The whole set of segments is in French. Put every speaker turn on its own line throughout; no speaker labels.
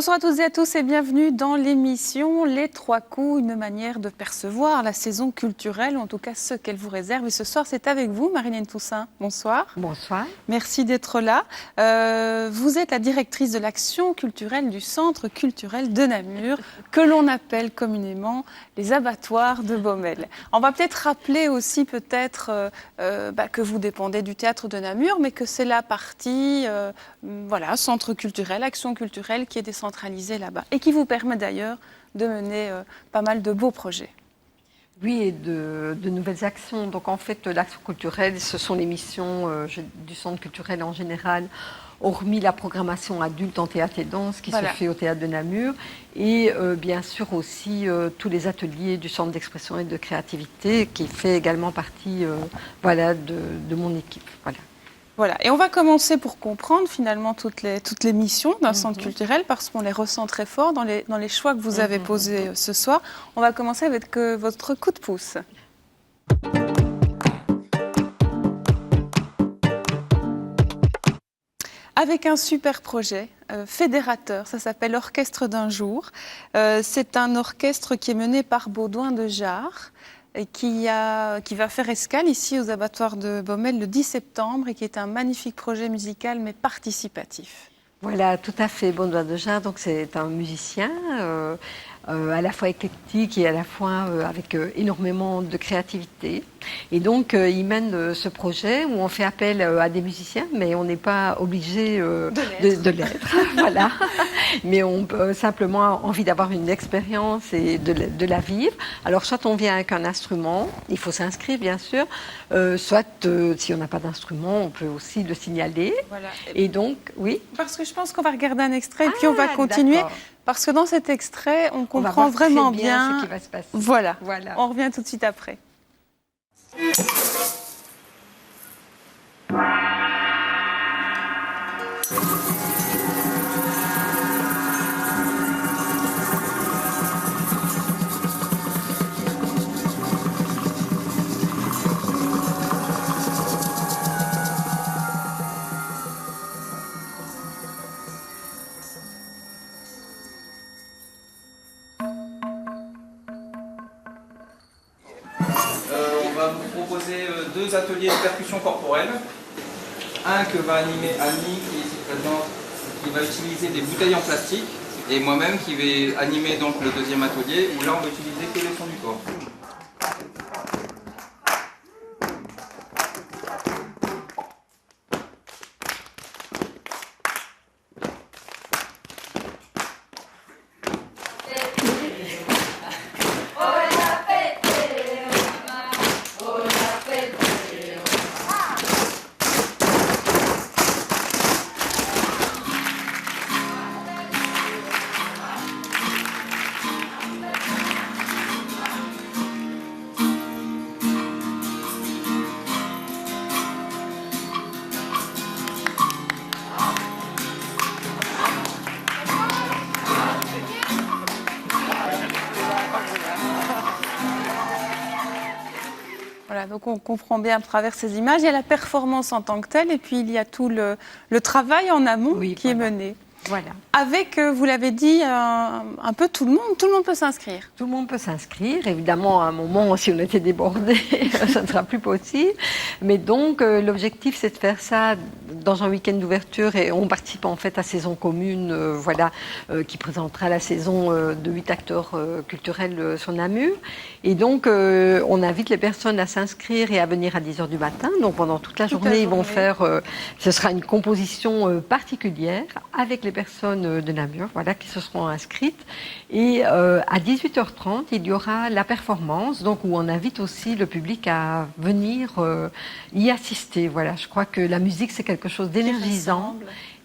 Bonsoir à toutes et à tous et bienvenue dans l'émission Les Trois Coups, une manière de percevoir la saison culturelle, ou en tout cas ce qu'elle vous réserve. Et ce soir, c'est avec vous, Marilène Toussaint. Bonsoir.
Bonsoir.
Merci d'être là. Vous êtes la directrice de l'action culturelle du Centre culturel de Namur, que l'on appelle communément les abattoirs de Baumelle. On va peut-être rappeler aussi que vous dépendez du théâtre de Namur, mais que c'est la partie centre culturel, action culturelle qui est décentralisée là-bas et qui vous permet d'ailleurs de mener pas mal de beaux projets.
Oui, et de nouvelles actions. Donc en fait, l'action culturelle, ce sont les missions du centre culturel en général, hormis la programmation adulte en théâtre et danse qui se fait au théâtre de Namur, et bien sûr aussi tous les ateliers du centre d'expression et de créativité qui fait également partie de mon équipe.
Voilà, et on va commencer pour comprendre finalement toutes les missions d'un centre culturel parce qu'on les ressent très fort dans les choix que vous avez posés ce soir. On va commencer avec votre coup de pouce. Avec un super projet fédérateur, ça s'appelle Orchestre d'un jour. C'est un orchestre qui est mené par Baudouin de Jars, et qui va faire escale ici aux abattoirs de Baumelle le 10 septembre et qui est un magnifique projet musical mais participatif.
Voilà, tout à fait. Baudouin de Jars, donc c'est un musicien à la fois éclectique et à la fois avec énormément de créativité. Et donc, il mène ce projet où on fait appel à des musiciens, mais on n'est pas obligé de l'être. Voilà. Mais on peut simplement envie d'avoir une expérience et de la vivre. Alors, soit on vient avec un instrument, il faut s'inscrire, bien sûr. Soit, si on n'a pas d'instrument, on peut aussi le signaler.
Voilà.
Et donc, oui.
Parce que je pense qu'on va regarder un extrait et puis on va continuer. D'accord. Parce que dans cet extrait, on comprend vraiment bien
ce qui va se passer.
Voilà. On revient tout de suite après.
Deux ateliers de percussion corporelle. Un que va animer Annie, qui est ici présente, qui va utiliser des bouteilles en plastique, et moi-même qui vais animer donc le deuxième atelier, où là on va utiliser que les sons du corps. Voilà, donc on comprend bien à travers ces images. Il y a la performance en tant que telle et puis il y a tout le travail en amont qui est mené.
Voilà.
Avec, vous l'avez dit, un peu tout le monde peut s'inscrire.
Tout le monde peut s'inscrire. Évidemment, à un moment, si on était débordé, ça ne sera plus possible. Mais donc, l'objectif, c'est de faire ça dans un week-end d'ouverture et on participe en fait à Saison Commune, qui présentera la saison de 8 acteurs culturels sur Namur. Et donc, on invite les personnes à s'inscrire et à venir à 10h du matin. Donc, pendant toute la journée, ils vont faire, ce sera une composition particulière avec les personnes de Namur, qui se seront inscrites. Et à 18h30, il y aura la performance, donc où on invite aussi le public à venir y assister. Voilà, je crois que la musique, c'est quelque chose d'énergisant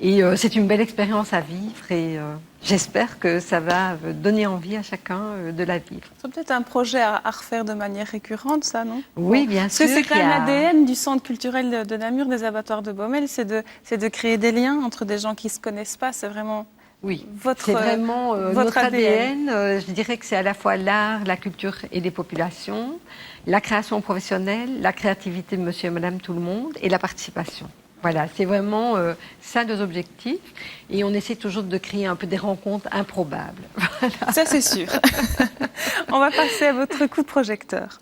et c'est une belle expérience à vivre et j'espère que ça va donner envie à chacun de la vivre.
C'est peut-être un projet à refaire de manière récurrente, ça, non?
Oui, bien sûr.
Parce que c'est quand même l'ADN du centre culturel de Namur, des abattoirs de Baumelle, c'est de créer des liens entre des gens qui ne se connaissent pas. C'est vraiment
c'est vraiment notre ADN. Je dirais que c'est à la fois l'art, la culture et les populations, la création professionnelle, la créativité de monsieur et madame tout le monde et la participation. Voilà, c'est vraiment ça nos objectifs. Et on essaie toujours de créer un peu des rencontres improbables. Voilà.
Ça, c'est sûr. On va passer à votre coup de projecteur.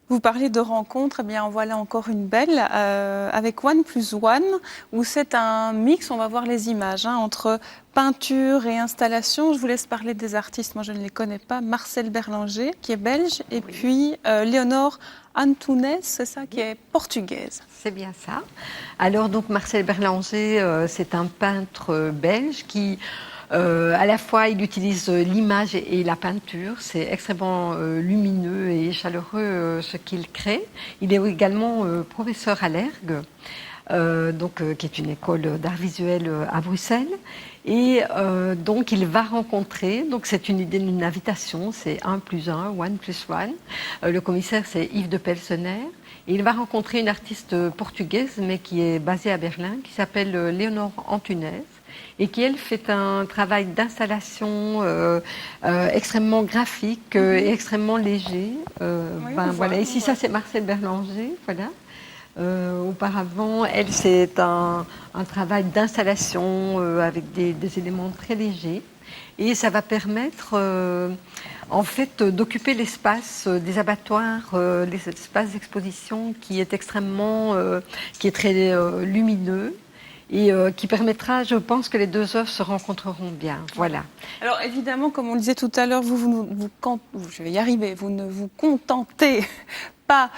Vous parlez de rencontres, eh bien en voilà encore une belle avec One Plus One, où c'est un mix, on va voir les images, entre peinture et installation. Je vous laisse parler des artistes, moi je ne les connais pas. Marcel Berlanger, qui est belge, et puis Léonore Antunes, c'est ça, qui est portugaise.
C'est bien ça. Alors donc Marcel Berlanger, c'est un peintre belge qui... à la fois, il utilise l'image et la peinture. C'est extrêmement lumineux et chaleureux ce qu'il crée. Il est également professeur à l'ERG, qui est une école d'art visuel à Bruxelles. Et donc, il va rencontrer, donc c'est une idée d'une invitation, c'est 1 plus 1, One plus One. Le commissaire, c'est Yves de Pelsener. Et il va rencontrer une artiste portugaise, mais qui est basée à Berlin, qui s'appelle Léonore Antunes, et qui, elle, fait un travail d'installation extrêmement graphique et extrêmement léger. Voilà. Ici, ça, c'est Marcel Berlanger, voilà. Auparavant, elle, c'est un travail d'installation avec des éléments très légers. Et ça va permettre, en fait, d'occuper l'espace des abattoirs, l'espace d'exposition qui est extrêmement, qui est très lumineux. Et qui permettra, je pense, que les deux œuvres se rencontreront bien. Voilà.
Alors évidemment, comme on le disait tout à l'heure, je vais y arriver, vous ne vous contentez pas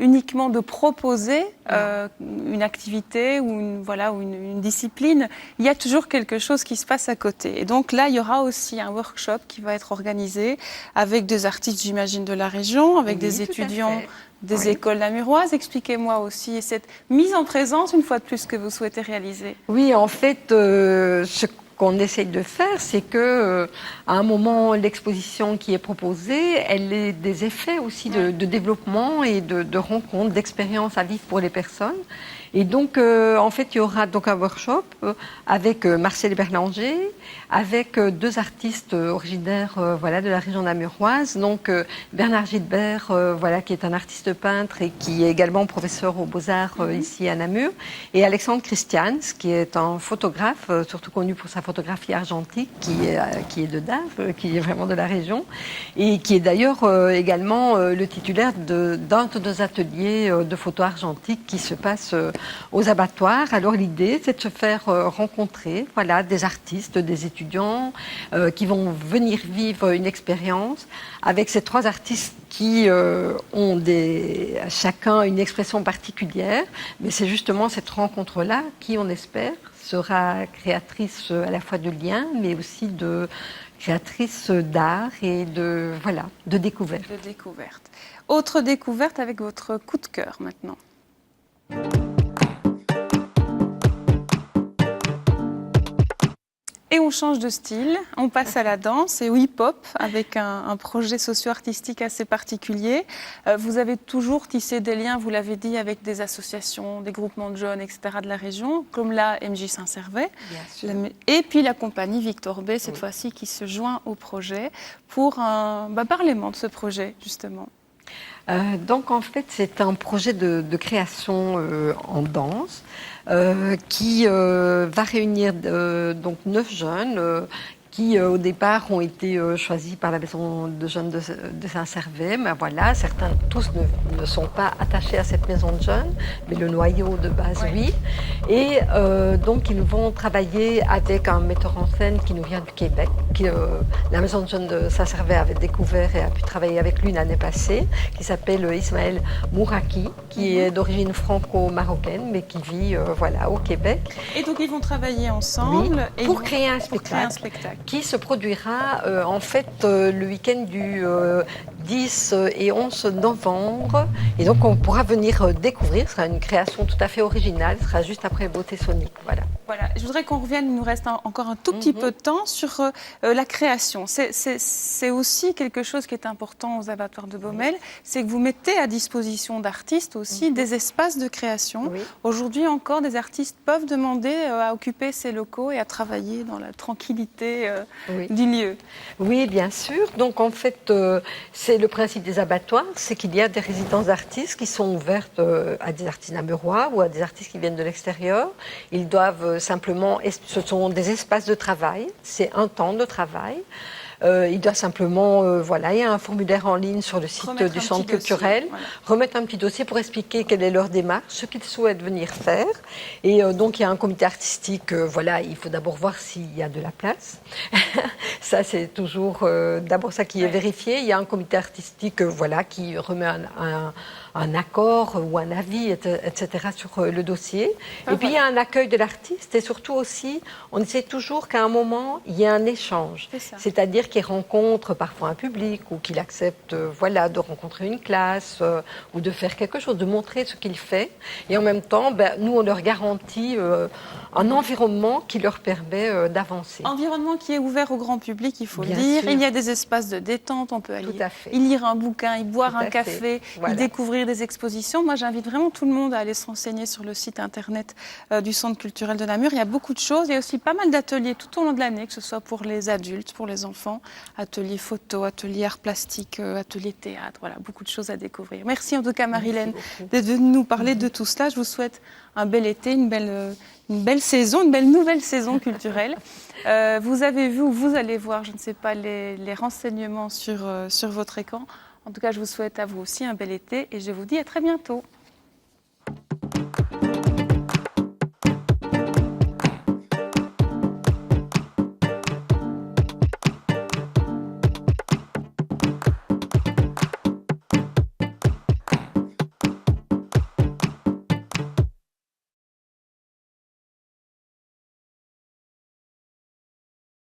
uniquement de proposer une activité ou une discipline. Il y a toujours quelque chose qui se passe à côté. Et donc là, il y aura aussi un workshop qui va être organisé avec des artistes, j'imagine, de la région, avec des étudiants des écoles namuroises. Expliquez-moi aussi cette mise en présence, une fois de plus, que vous souhaitez réaliser.
Oui, en fait, ce qu'on essaye de faire, c'est que à un moment, l'exposition qui est proposée, elle ait des effets aussi de développement et de rencontres, d'expériences à vivre pour les personnes. Et donc, en fait, il y aura donc un workshop avec Marcel Berlanger, avec deux artistes originaires de la région namuroise. Donc, Bernard Gilbert, qui est un artiste peintre et qui est également professeur aux Beaux-Arts ici à Namur. Et Alexandre Christians, qui est un photographe, surtout connu pour sa photographie argentique, qui est de Dave, qui est vraiment de la région. Et qui est d'ailleurs également le titulaire d'un de nos ateliers de photo argentique qui se passe aux abattoirs. Alors l'idée, c'est de se faire rencontrer des artistes, des étudiants qui vont venir vivre une expérience avec ces trois artistes qui ont chacun une expression particulière. Mais c'est justement cette rencontre-là qui, on espère, sera créatrice à la fois de liens, mais aussi de créatrice d'art et de découverte.
De découverte. Autre découverte avec votre coup de cœur maintenant. Et on change de style, on passe à la danse et au hip-hop avec un projet socio-artistique assez particulier. Vous avez toujours tissé des liens, vous l'avez dit, avec des associations, des groupements de jeunes, etc. de la région, comme la MJ Saint-Servais. Et puis la compagnie Victor B, cette fois-ci, qui se joint au projet pour parlez-moi de ce projet, justement.
Donc en fait, c'est un projet de création en danse qui va réunir donc 9 jeunes qui au départ ont été choisis par la maison de jeunes de Saint-Servais. Mais voilà, tous ne sont pas attachés à cette maison de jeunes, mais le noyau de base, oui. Et donc ils vont travailler avec un metteur en scène qui nous vient du Québec, que la maison de jeunes de Saint-Servais avait découvert et a pu travailler avec lui l'année passée, qui s'appelle Ismaël Mouraki, qui est d'origine franco-marocaine, mais qui vit au Québec.
Et donc ils vont travailler ensemble
pour créer un spectacle. Qui se produira en fait le week-end du 10 et 11 novembre. Et donc on pourra venir découvrir, ce sera une création tout à fait originale, ce sera juste après Beauté Sonique. Voilà.
Voilà, je voudrais qu'on revienne, il nous reste encore un tout petit peu de temps, sur la création. C'est aussi quelque chose qui est important aux abattoirs de Baumelle, c'est que vous mettez à disposition d'artistes aussi des espaces de création.
Oui.
Aujourd'hui encore, des artistes peuvent demander à occuper ces locaux et à travailler dans la tranquillité du lieu.
Oui, bien sûr. Donc en fait, c'est le principe des abattoirs, c'est qu'il y a des résidences d'artistes qui sont ouvertes à des artistes namurois ou à des artistes qui viennent de l'extérieur. Ils doivent simplement, ce sont des espaces de travail, c'est un temps de travail. Il doit simplement, il y a un formulaire en ligne sur le site du centre culturel, remettre un petit dossier pour expliquer quelle est leur démarche, ce qu'ils souhaitent venir faire. Et donc, il y a un comité artistique, il faut d'abord voir s'il y a de la place. Ça, c'est toujours d'abord ça qui est vérifié. Il y a un comité artistique, qui remet un accord ou un avis, etc. sur le dossier. Et puis, il y a un accueil de l'artiste et surtout aussi, on essaie toujours qu'à un moment, il y ait un échange. C'est-à-dire qu'il rencontre parfois un public ou qu'il accepte de rencontrer une classe ou de faire quelque chose, de montrer ce qu'il fait. Et en même temps, nous, on leur garantit un environnement qui leur permet d'avancer.
Environnement qui est ouvert au grand public, il faut le
Bien
dire.
sûr.
Il y a des espaces de détente, on peut aller
Tout à fait.
y lire un bouquin, y boire
Tout
un
à
café,
fait. Voilà.
y découvrir des expositions. Moi, j'invite vraiment tout le monde à aller se renseigner sur le site internet du Centre culturel de Namur. Il y a beaucoup de choses. Il y a aussi pas mal d'ateliers tout au long de l'année, que ce soit pour les adultes, pour les enfants. Ateliers photo, ateliers art plastique, ateliers théâtre. Voilà, beaucoup de choses à découvrir. Merci en tout cas, Marilène, d'être venue nous parler de tout cela. Je vous souhaite un bel été, une belle saison, une belle nouvelle saison culturelle. Vous avez vu ou vous allez voir, je ne sais pas, les renseignements sur votre écran. En tout cas, je vous souhaite à vous aussi un bel été et je vous dis à très bientôt.